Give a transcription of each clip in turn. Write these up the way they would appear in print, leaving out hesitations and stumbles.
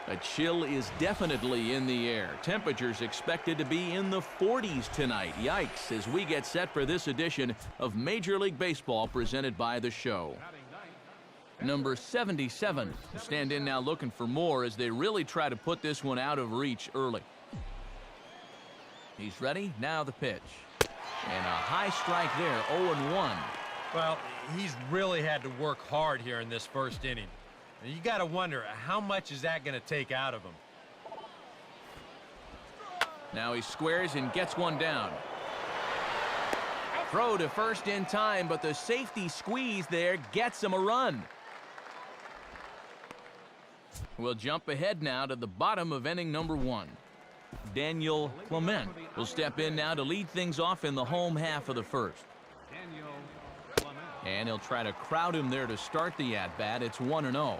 A chill is definitely in the air. Temperatures expected to be in the 40s tonight. Yikes, as we get set for this edition of Major League Baseball presented by The Show. Number 77 will stand in now looking for more as they really try to put this one out of reach early. He's ready. Now the pitch. And a high strike there, 0-1. Well, he's really had to work hard here in this first inning. You got to wonder, how much is that going to take out of him? Now he squares and gets one down. Throw to first in time, but the safety squeeze there gets him a run. We'll jump ahead now to the bottom of inning number 1. Daniel Clement will step in now to lead things off in the home half of the first. And he'll try to crowd him there to start the at-bat. It's 1-0.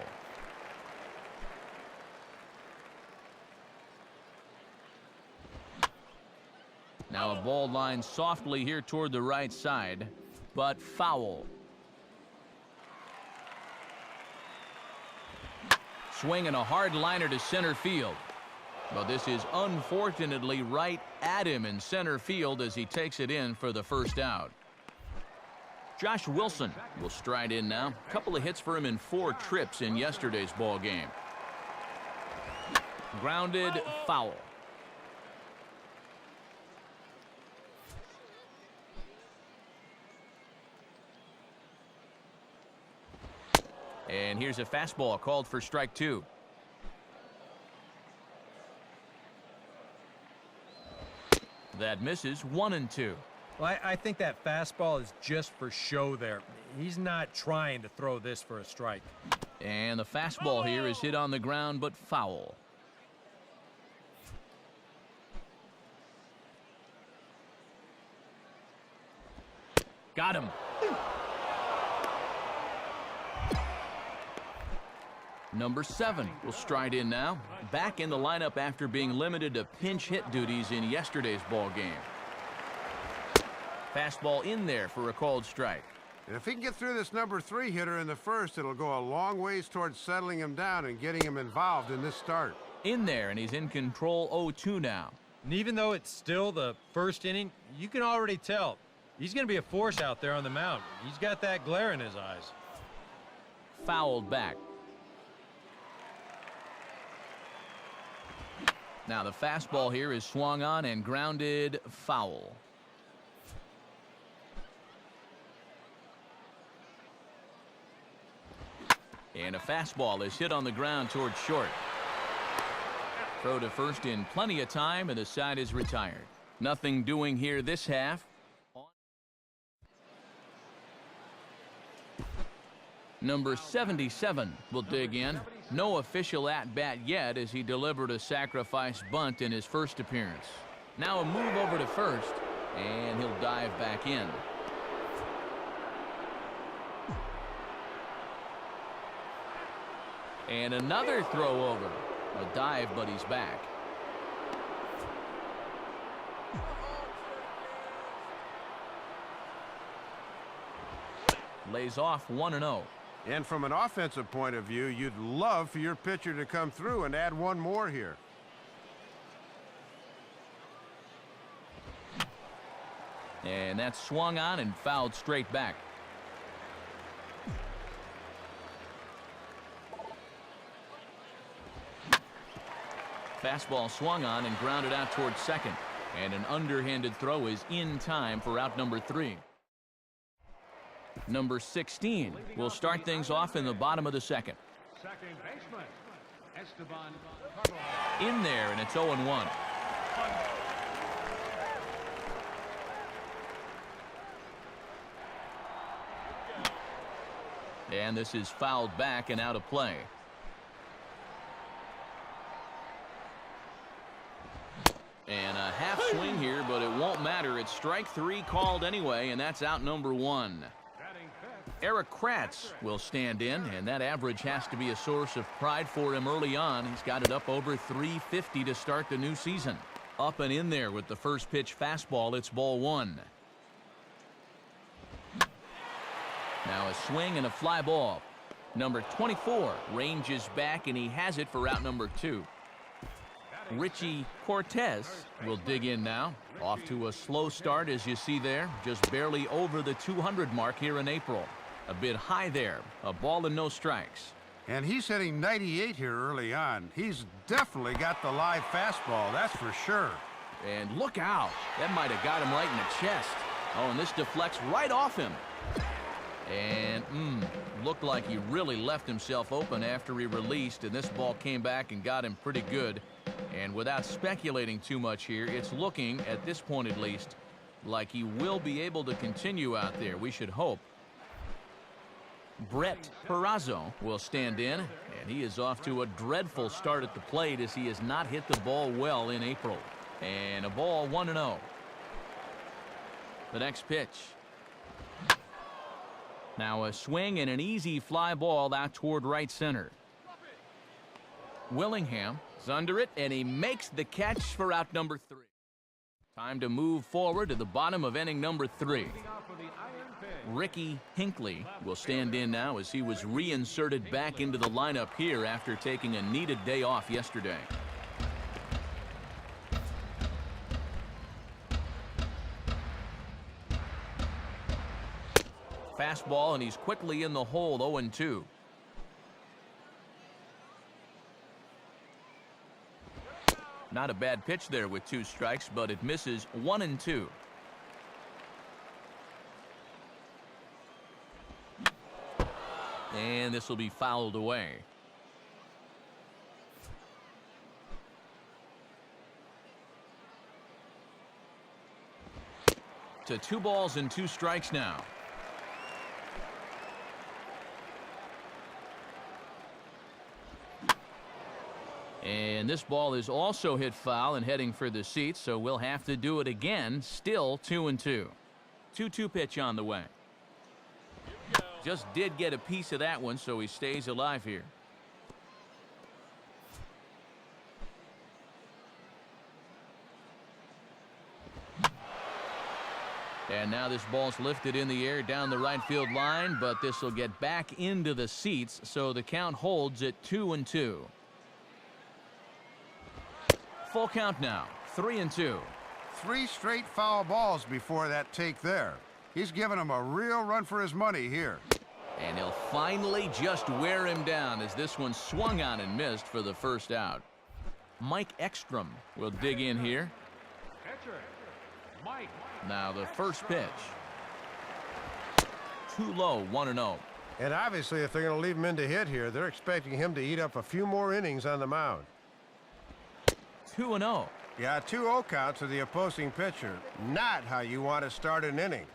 Now a ball line softly here toward the right side, but foul. Swinging a hard liner to center field. But this is unfortunately right at him in center field as he takes it in for the first out. Josh Wilson will stride in now. A couple of hits for him in 4 trips in yesterday's ball game. Grounded, foul. And here's a fastball called for strike 2. That misses, 1-2. Well, I think that fastball is just for show there. He's not trying to throw this for a strike. And the fastball here is hit on the ground, but foul. Got him. Number 7 will stride in now. Back in the lineup after being limited to pinch hit duties in yesterday's ball game. Fastball in there for a called strike. And if he can get through this number 3 hitter in the first, it'll go a long ways towards settling him down and getting him involved in this start. In there, and he's in control, 0-2 now. And even though it's still the first inning, you can already tell he's going to be a force out there on the mound. He's got that glare in his eyes. Fouled back. Now the fastball here is swung on and grounded, foul. And a fastball is hit on the ground towards short. Throw to first in plenty of time, and the side is retired. Nothing doing here this half. Number 77 will dig in. No official at-bat yet as he delivered a sacrifice bunt in his first appearance. Now a move over to first, and he'll dive back in. And another throw over. A dive, but he's back. Lays off 1-0. And from an offensive point of view, you'd love for your pitcher to come through and add one more here. And that's swung on and fouled straight back. Fastball swung on and grounded out towards second. And an underhanded throw is in time for out number 3. Number 16 will start things off in the bottom of the second. In there, and it's 0-1. And this is fouled back and out of play. And a half swing here, but it won't matter. It's strike 3 called anyway, and that's out number 1. Eric Kratz will stand in, and that average has to be a source of pride for him early on. He's got it up over 350 to start the new season. Up and in there with the first pitch fastball. It's ball 1. Now a swing and a fly ball. Number 24 ranges back, and he has it for out number 2. Richie Cortez will dig in now. Off to a slow start, as you see there. Just barely over the 200 mark here in April. A bit high there. A ball and no strikes. And he's hitting 98 here early on. He's definitely got the live fastball, that's for sure. And look out. That might have got him right in the chest. Oh, and this deflects right off him. And looked like he really left himself open after he released, and this ball came back and got him pretty good. And without speculating too much here, it's looking, at this point at least, like he will be able to continue out there. We should hope. Brett Perazzo will stand in, and he is off to a dreadful start at the plate as he has not hit the ball well in April. And a ball 1-0. The next pitch. Now a swing and an easy fly ball out toward right center. Willingham is under it, and he makes the catch for out number 3. Time to move forward to the bottom of inning number 3. Ricky Hinckley will stand in now as he was reinserted back into the lineup here after taking a needed day off yesterday. Fastball, and he's quickly in the hole. 0-2. Not a bad pitch there with 2 strikes, but it misses. 1-2. And this will be fouled away. To 2 balls and 2 strikes now. And this ball is also hit foul and heading for the seats, so we'll have to do it again. Still 2-2. 2-2 pitch on the way. Just did get a piece of that one, so he stays alive here. And now this ball's lifted in the air down the right field line, but this will get back into the seats, so the count holds at 2-2. Full count now, 3-2. 3 straight foul balls before that take there. He's giving him a real run for his money here. And he'll finally just wear him down as this one swung on and missed for the first out. Mike Ekstrom will dig in here. Now the first pitch. Too low, 1-0. And obviously, if they're going to leave him in to hit here, they're expecting him to eat up a few more innings on the mound. 2-0. Yeah, 2-0 count to the opposing pitcher. Not how you want to start an inning.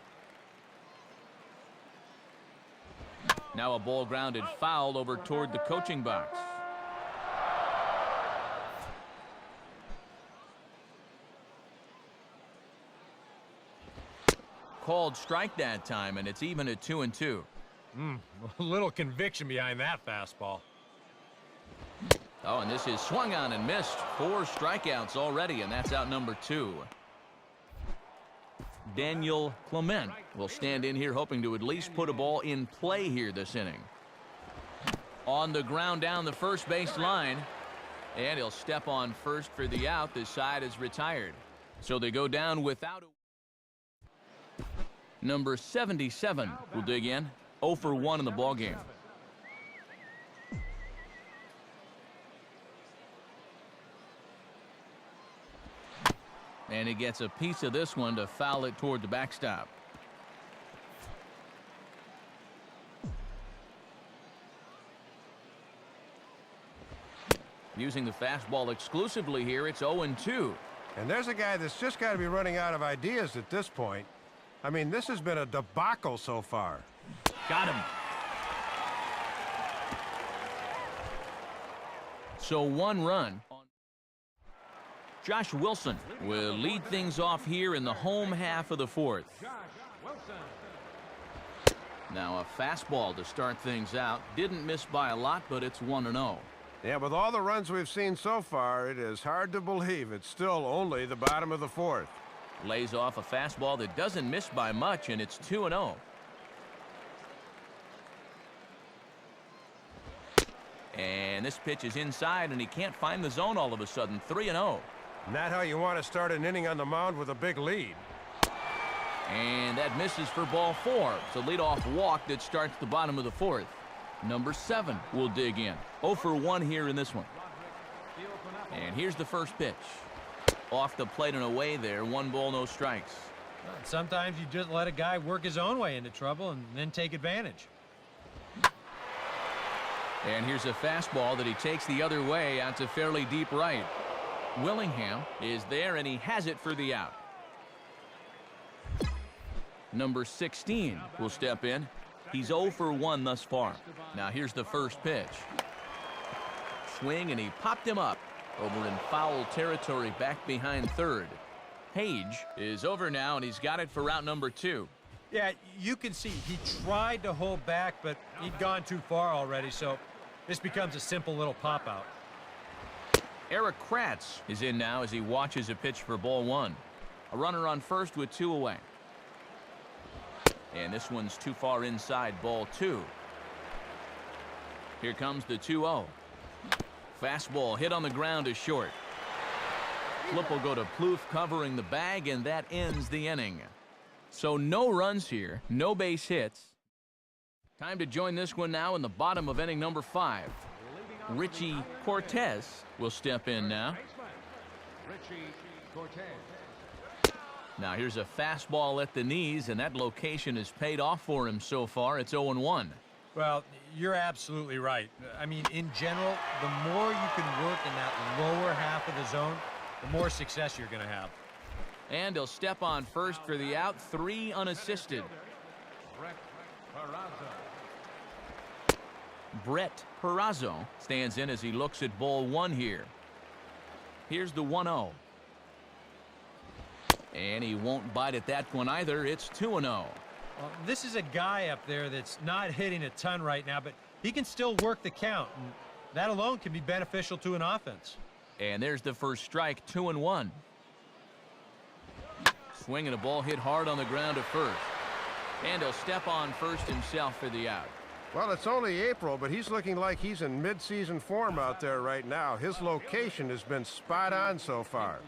Now a ball grounded foul over toward the coaching box. Called strike that time, and it's even at 2-2. A little conviction behind that fastball. Oh, and this is swung on and missed. 4 strikeouts already, and that's out number 2. Daniel Clement will stand in here hoping to at least put a ball in play here this inning. On the ground down the first base line, and he'll step on first for the out. This side is retired. So they go down without a... Number 77 will dig in. 0 for 1 in the ballgame. And he gets a piece of this one to foul it toward the backstop. Using the fastball exclusively here, it's 0-2. And there's a guy that's just got to be running out of ideas at this point. I mean, this has been a debacle so far. Got him. So 1 run. Josh Wilson will lead things off here in the home half of the 4th. Now a fastball to start things out. Didn't miss by a lot, but it's 1-0. Yeah, with all the runs we've seen so far, it is hard to believe it's still only the bottom of the 4th. Lays off a fastball that doesn't miss by much, and it's 2-0. And this pitch is inside, and he can't find the zone all of a sudden. 3-0. Not how you want to start an inning on the mound with a big lead. And that misses for ball 4. It's a leadoff walk that starts the bottom of the 4th. Number 7 will dig in. 0 for 1 here in this one. And here's the first pitch. Off the plate and away there. 1 ball, no strikes. Sometimes you just let a guy work his own way into trouble and then take advantage. And here's a fastball that he takes the other way out to fairly deep right. Willingham is there, and he has it for the out. Number 16 will step in. He's 0 for 1 thus far. Now here's the first pitch. Swing, and he popped him up over in foul territory back behind third. Page is over now, and he's got it for out number 2. Yeah, you can see he tried to hold back, but he'd gone too far already, so this becomes a simple little pop-out. Eric Kratz is in now as he watches a pitch for ball 1. A runner on first with 2 away. And this one's too far inside, ball 2. Here comes the 2-0. Fastball hit on the ground is short. Flip will go to Plouffe covering the bag, and that ends the inning. So no runs here, no base hits. Time to join this one now in the bottom of inning number 5. Richie Cortez will step in now. Now here's a fastball at the knees, and that location has paid off for him so far. It's 0-1. Well, you're absolutely right. I mean, in general, the more you can work in that lower half of the zone, the more success you're going to have. And he'll step on first for the out. 3 unassisted. Brett Perazzo stands in as he looks at ball 1 here. Here's the 1-0. And he won't bite at that one either. It's 2-0. Well, this is a guy up there that's not hitting a ton right now, but he can still work the count, and that alone can be beneficial to an offense. And there's the first strike. 2-1. Swinging a ball hit hard on the ground to first. And he'll step on first himself for the out. Well, it's only April, but he's looking like he's in mid-season form out there right now. His location has been spot on so far.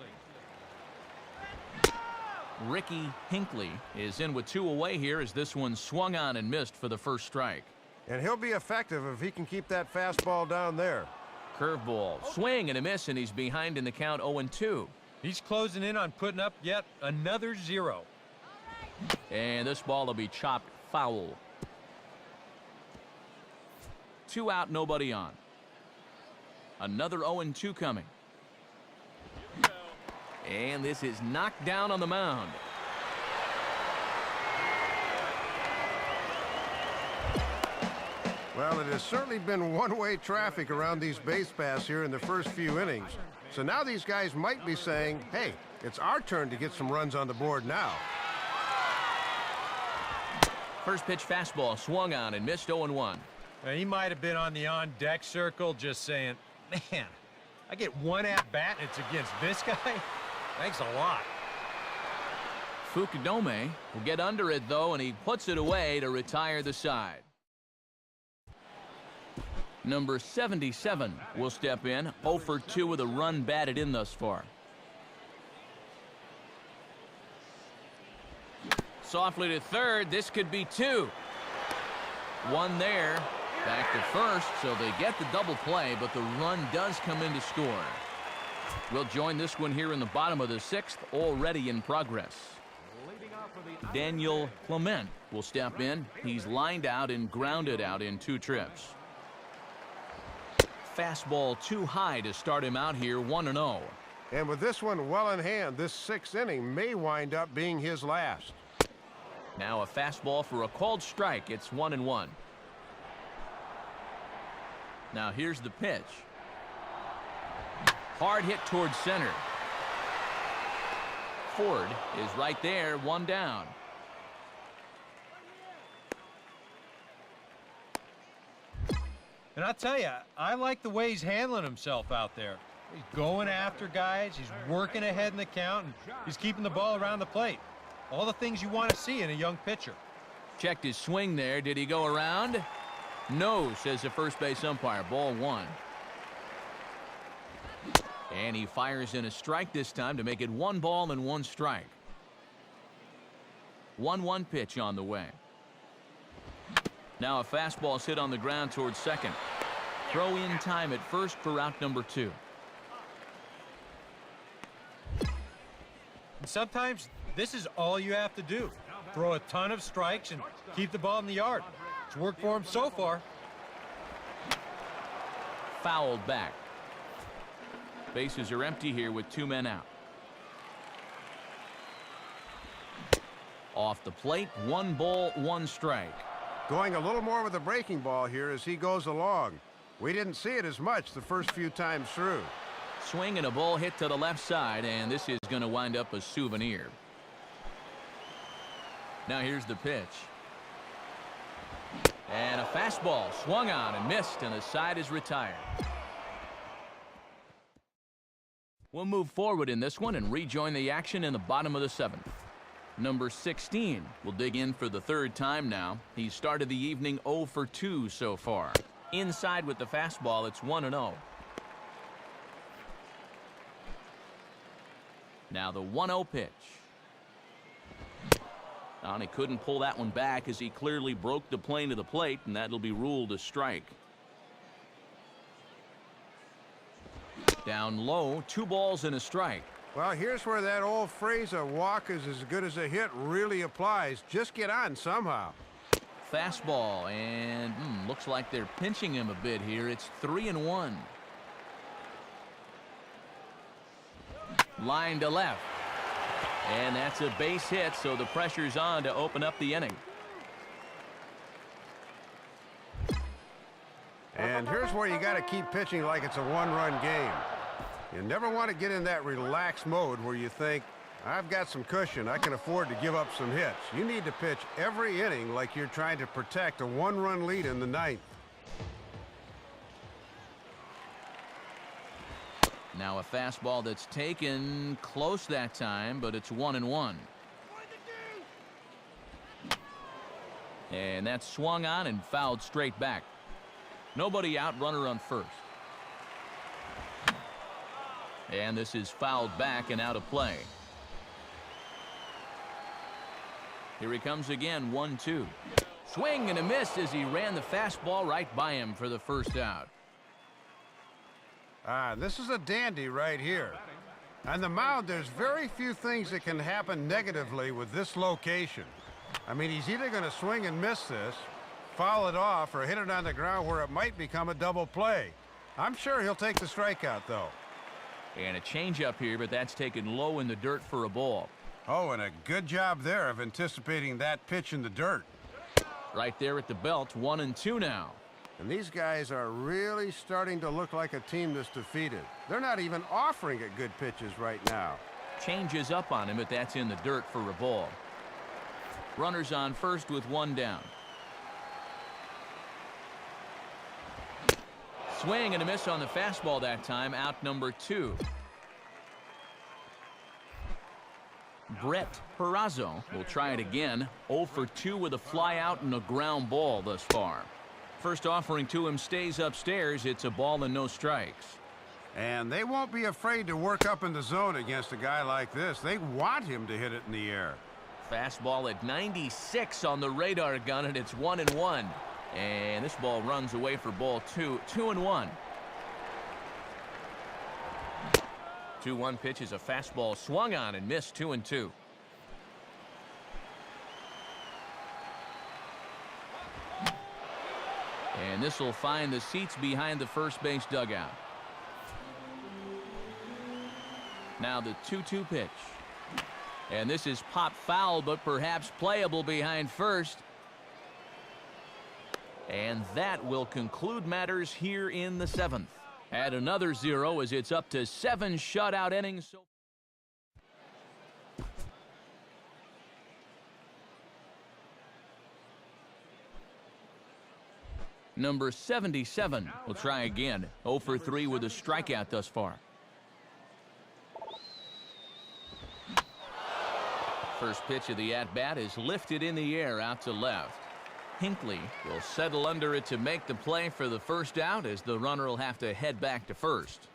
Ricky Hinckley is in with 2 away here as this one swung on and missed for the first strike. And he'll be effective if he can keep that fastball down there. Curveball, swing and a miss, and he's behind in the count 0-2. He's closing in on putting up yet another 0. And this ball will be chopped foul. 2 out, nobody on. Another 0-2 coming. And this is knocked down on the mound. Well, it has certainly been one-way traffic around these base paths here in the first few innings. So now these guys might be saying, hey, it's our turn to get some runs on the board now. First pitch fastball swung on and missed 0-1. He might have been on the on-deck circle just saying, man, I get 1 at-bat and it's against this guy? Thanks a lot. Fukudome will get under it, though, and he puts it away to retire the side. Number 77 will step in. 0 for 2 with a run batted in thus far. Softly to third. This could be 2. 1 there. Back to first, so they get the double play, but the run does come in to score. We'll join this one here in the bottom of the 6th, already in progress. Daniel Clement will step in. He's lined out and grounded out in 2 trips. Fastball too high to start him out here, 1-0. And with this one well in hand, this 6th inning may wind up being his last. Now a fastball for a called strike. It's 1-1. Now here's the pitch. Hard hit towards center. Ford is right there, 1 down. And I'll tell you, I like the way he's handling himself out there. He's going after guys, he's working ahead in the count, and he's keeping the ball around the plate. All the things you want to see in a young pitcher. Checked his swing there. Did he go around? No, says the first base umpire. Ball one. And he fires in a strike this time to make it 1 ball and 1 strike. 1-1 pitch on the way. Now a fastball hit on the ground towards second. Throw in time at first for out number 2. And sometimes this is all you have to do. Throw a ton of strikes and keep the ball in the yard. It's worked for him so far. Fouled back. Bases are empty here with 2 men out. Off the plate, 1 ball, 1 strike. Going a little more with the breaking ball here as he goes along. We didn't see it as much the first few times through. Swing and a ball hit to the left side, and this is going to wind up a souvenir. Now here's the pitch. And a fastball swung on and missed, and the side is retired. We'll move forward in this one and rejoin the action in the bottom of the 7th. Number 16 will dig in for the 3rd time now. He started the evening 0 for 2 so far. Inside with the fastball, it's 1-0. Now the 1-0 pitch. And he couldn't pull that one back as he clearly broke the plane to the plate, and that'll be ruled a strike. Down low, 2 balls and a strike. Well, here's where that old phrase, a walk is as good as a hit, really applies. Just get on somehow. Fastball, and looks like they're pinching him a bit here. It's 3-1. Line to left. And that's a base hit, so the pressure's on to open up the inning. And here's where you got to keep pitching like it's a 1-run game. You never want to get in that relaxed mode where you think, I've got some cushion, I can afford to give up some hits. You need to pitch every inning like you're trying to protect a 1-run lead in the 9th. Now a fastball that's taken close that time, but it's 1-1. And that's swung on and fouled straight back. Nobody out, runner on first. And this is fouled back and out of play. Here he comes again, 1-2. Swing and a miss as he ran the fastball right by him for the first out. This is a dandy right here. On the mound, there's very few things that can happen negatively with this location. I mean, he's either going to swing and miss this, foul it off, or hit it on the ground where it might become a double play. I'm sure he'll take the strikeout, though. And a changeup here, but that's taken low in the dirt for a ball. Oh, and a good job there of anticipating that pitch in the dirt. Right there at the belt, 1-2 now. And these guys are really starting to look like a team that's defeated. They're not even offering it good pitches right now. Changes up on him, but that's in the dirt for a ball. Runners on first with 1 down. Swing and a miss on the fastball that time, out number 2. Brett Perazzo will try it again. 0 for 2 with a fly out and a ground ball thus far. First offering to him stays upstairs. It's a ball and no strikes. And they won't be afraid to work up in the zone against a guy like this. They want him to hit it in the air. Fastball at 96 on the radar gun, and it's 1-1. And this ball runs away for ball 2. 2-1. 2-1 pitch is a fastball swung on and missed. 2-2. And this will find the seats behind the first base dugout. Now the 2-2 pitch. And this is pop foul, but perhaps playable behind first. And that will conclude matters here in the 7th. Add another 0 as it's up to 7 shutout innings. Number 77 will try again. 0 for 3 with a strikeout thus far. First pitch of the at-bat is lifted in the air out to left. Hinckley will settle under it to make the play for the first out, as the runner will have to head back to first.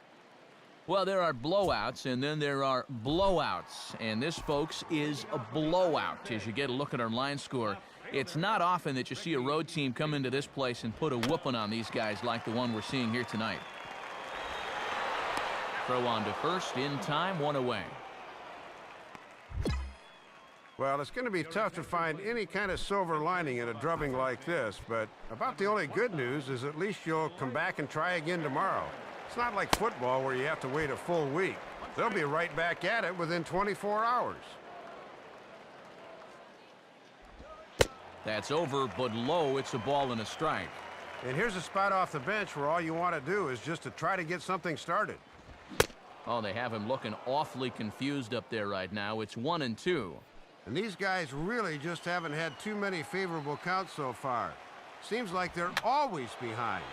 Well, there are blowouts, and then there are blowouts. And this, folks, is a blowout as you get a look at our line score. It's not often that you see a road team come into this place and put a whooping on these guys like the one we're seeing here tonight. Throw on to first, in time, one away. Well, it's going to be tough to find any kind of silver lining in a drubbing like this, but about the only good news is at least you'll come back and try again tomorrow. It's not like football where you have to wait a full week. They'll be right back at it within 24 hours. That's over, but low. It's a ball and a strike. And here's a spot off the bench where all you want to do is just to try to get something started. Oh, they have him looking awfully confused up there right now. It's 1-2. And these guys really just haven't had too many favorable counts so far. Seems like they're always behind.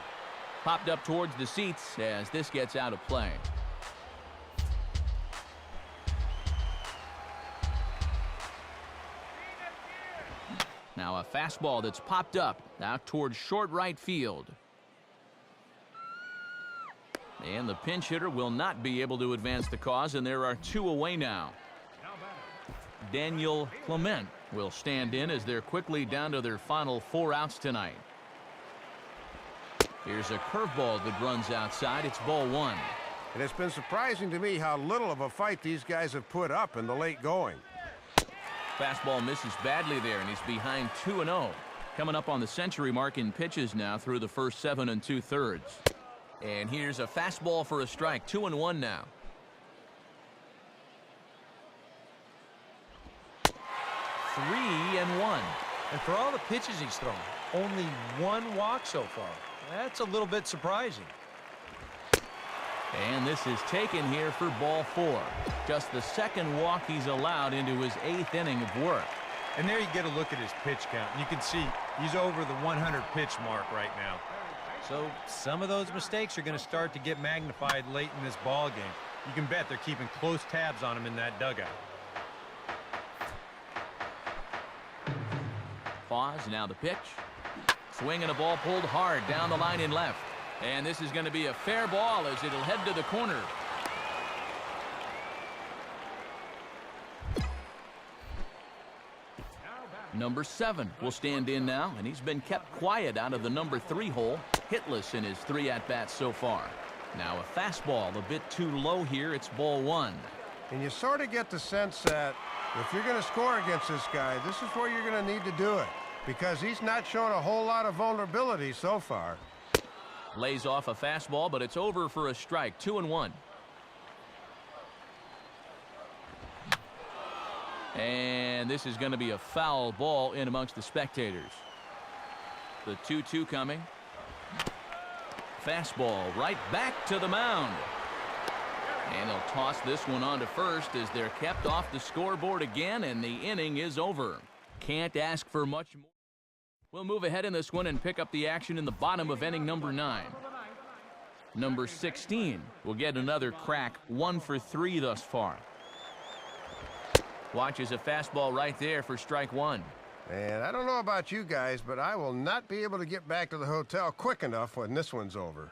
Popped up towards the seats as this gets out of play. Now a fastball that's popped up out towards short right field. And the pinch hitter will not be able to advance the cause, and there are 2 away now. Daniel Clement will stand in as they're quickly down to their final 4 outs tonight. Here's a curveball that runs outside. It's ball 1. And it's been surprising to me how little of a fight these guys have put up in the late going. Fastball misses badly there, and he's behind 2-0. Coming up on the century mark in pitches now through the first 7 2/3. And here's a fastball for a strike. 2-1 now. 3-1. And for all the pitches he's thrown, only 1 walk so far. That's a little bit surprising. And this is taken here for ball 4. Just the 2nd walk he's allowed into his 8th inning of work. And there you get a look at his pitch count. You can see he's over the 100 pitch mark right now. So some of those mistakes are going to start to get magnified late in this ball game. You can bet they're keeping close tabs on him in that dugout. Pause, now the pitch. Swing and a ball pulled hard down the line in left. And this is going to be a fair ball as it'll head to the corner. Number 7 will stand in now, and he's been kept quiet out of the number 3 hole, hitless in his 3 at-bats so far. Now a fastball a bit too low here. It's ball 1. And you sort of get the sense that if you're going to score against this guy, this is where you're going to need to do it, because he's not shown a whole lot of vulnerability so far. Lays off a fastball, but it's over for a strike. 2-1. And this is going to be a foul ball in amongst the spectators. The 2-2 coming. Fastball right back to the mound. And they'll toss this one on to first as they're kept off the scoreboard again, and the inning is over. Can't ask for much more. We'll move ahead in this one and pick up the action in the bottom of inning number 9. Number 16 will get another crack, 1 for 3 thus far. Watches a fastball right there for strike 1. And I don't know about you guys, but I will not be able to get back to the hotel quick enough when this one's over.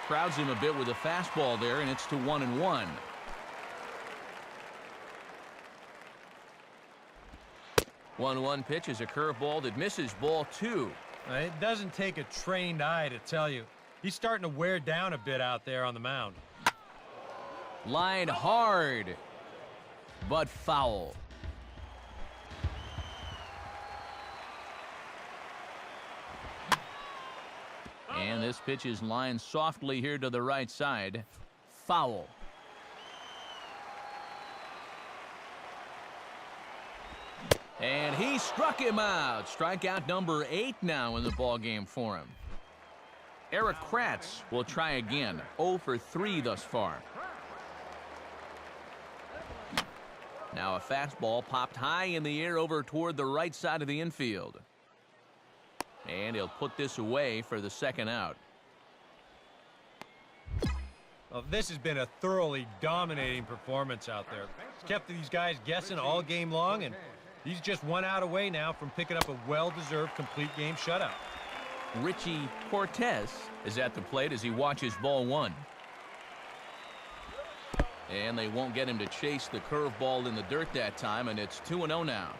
Crowds him a bit with a fastball there, and it's to 1-1. One pitch is a curveball that misses ball 2. It doesn't take a trained eye to tell you. He's starting to wear down a bit out there on the mound. Line hard, but foul. And this pitch is lined softly here to the right side. Foul. And he struck him out. Strikeout number 8 now in the ballgame for him. Eric Kratz will try again. 0 for 3 thus far. Now a fastball popped high in the air over toward the right side of the infield. And he'll put this away for the 2nd out. Well, this has been a thoroughly dominating performance out there. It's kept these guys guessing all game long, and He's just 1 out away now from picking up a well-deserved complete game shutout. Richie Cortez is at the plate as he watches ball 1. And they won't get him to chase the curveball in the dirt that time, and it's 2-0 now.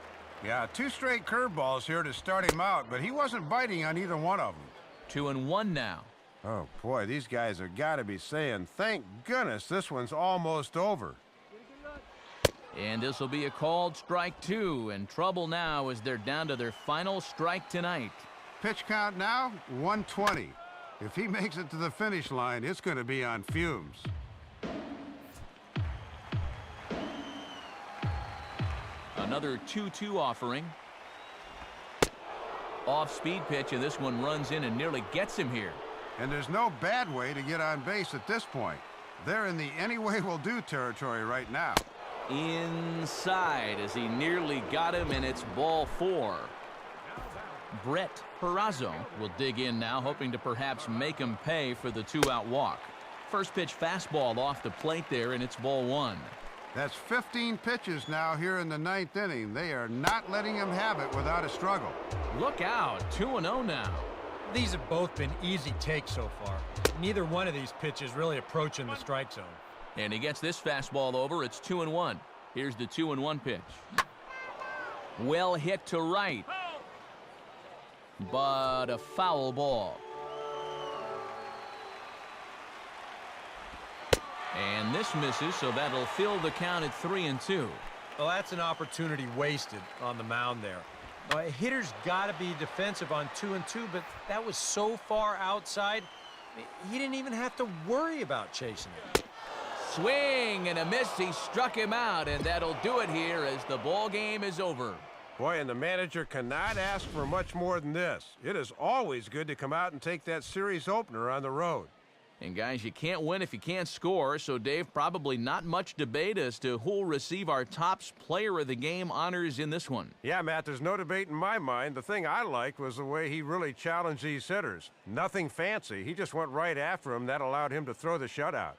Yeah, 2 straight curveballs here to start him out, but he wasn't biting on either one of them. 2-1 now. Oh, boy, these guys have got to be saying, thank goodness this one's almost over. And this will be a called strike 2, and trouble now as they're down to their final strike tonight. Pitch count now, 120. If he makes it to the finish line, it's going to be on fumes. Another 2-2 offering. Off-speed pitch, and this one runs in and nearly gets him here. And there's no bad way to get on base at this point. They're in the any way will do territory right now. Inside as he nearly got him, and it's ball 4. Brett Perazo will dig in now, hoping to perhaps make him pay for the 2-out walk. First pitch fastball off the plate there, and it's ball 1. That's 15 pitches now here in the 9th inning. They are not letting him have it without a struggle. Look out, 2-0 now. These have both been easy takes so far. Neither one of these pitches really approaching the strike zone. And he gets this fastball over. It's 2-1. Here's the 2-1 pitch. Well hit to right. But a foul ball. And this misses, so that'll fill the count at 3-2. Well, that's an opportunity wasted on the mound there. A hitter's got to be defensive on 2-2, but that was so far outside, he didn't even have to worry about chasing it. Swing and a miss. He struck him out, and that'll do it here as the ball game is over. Boy, and the manager cannot ask for much more than this. It is always good to come out and take that series opener on the road. And guys, you can't win if you can't score, so Dave, probably not much debate as to who'll receive our Topps Player of the Game honors in this one. Yeah, Matt, there's no debate in my mind. The thing I liked was the way he really challenged these hitters. Nothing fancy. He just went right after him. That allowed him to throw the shutout.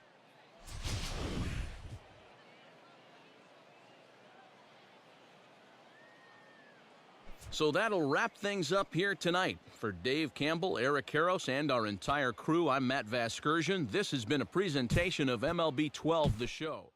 So that'll wrap things up here tonight. For Dave Campbell, Eric Karros, and our entire crew, I'm Matt Vasgersian. This has been a presentation of MLB 12, The Show.